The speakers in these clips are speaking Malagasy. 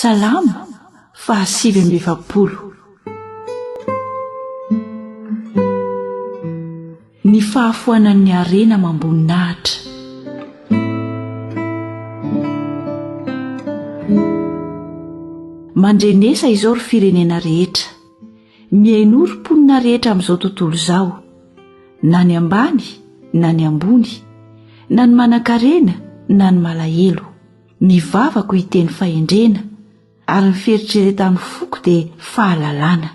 Salamo 7:20. Ny fahafoanan'ny arena mamboninahitra. Mandrenesa izao ry firenena rehetra, mihaino ry mponina rehetra amin'izao tontolo izao, na ny ambany na ny ambony, na ny manan-karena na ny malahelo. Mivavako hiteny fahendrena, ary ny fieritreretan'ny foko dia fahalalana.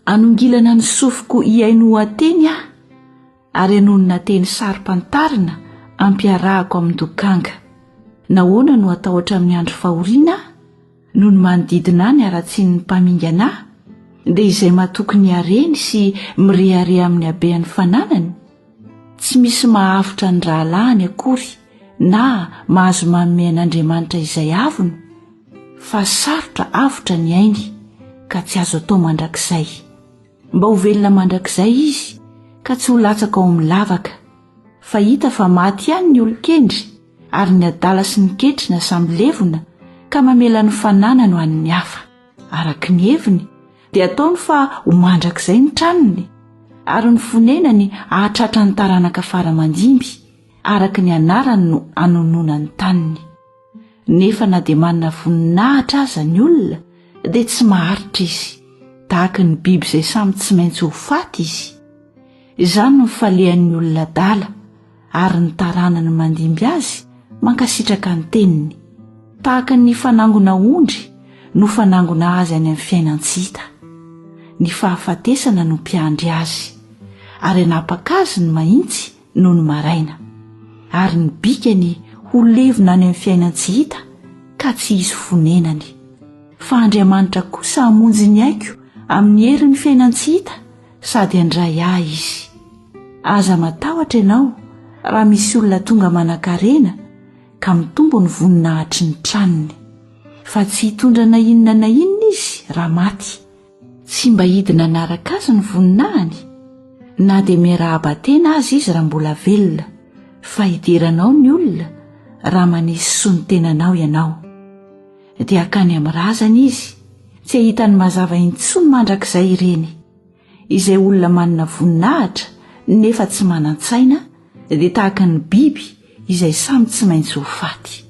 Anongilana ny sofiko hiaino ateny aho, ary anonona teny sarim-pantarina ampiarahako amin'ny dokanga. Nahoana no atahotra amin'ny andro fahoriana noho ny manodidina ny aratsian'ny mpamingana ahy, dia izay mahatoky ny hareny sy mirehare amin'ny habean'ny fananany. Tsy misy mahavotra ny rahalahiny akory na mahazo manome an'Andriamanitra izay avony, fa sarotra avotra ny ainy ka tsy azo atao mandrakizay. Mba ho velona mandrakizay izy ka tsy ho latsaka ao amin'ny lavaka, fa hita fa maty ihany ny olon-kendry, ary ny adala sy ny ketrina samy levona ka mamela ny fananany ho an'ny hafa. Araka ny heviny dia ataony fa ho mandrakizay ny tranony, ary ny fonenany ahatratra ny taranaka faramandimby, araka ny anarany no anonoana ny taniny. Nefa na dia manana voninahitra aza ny olona dia tsy maharitra izy, tahaka ny biby izay samy tsy maintsy ho faty izy. Izany no falehan'ny olona adala, ary ny taranany mandimby azy mankasitraka ny teniny. Tahaka ny fanangona ondry no fanangona azy any amin'ny fiainan-tsita. Ny fahafatesana no mpiandry azy, ary anapaka azy ny mahitsy noho ny maraina, ary ny bikany ho levona any amin'ny fiainan-tsy hita ka tsy hisy fonenany. Fa Andriamanitra kosa hamonjy ny aiko amin'ny herin'ny fiainan-tsy hita, sady handray ahy izy. Aza matahotra ianao raha misy olona tonga manan-karena ka mitombo ny voninahitry ny tranony, fa tsy hitondra na inona na inona izy raha maty. Tsy mba hidina naraka azy ny voninahiny, na dia miarahaba-tena azy izy raha mbola velona, fa hidiranao ny olona raha manisy sonin-tenanao ianao. Dia akany amin'ny razana izy, tsy ahitany mazava intsony mandrakizay ireny. Izay olona manana voninahitra nefa tsy manan-tsaina dia tahaka ny biby izay samy tsy maintsy ho faty.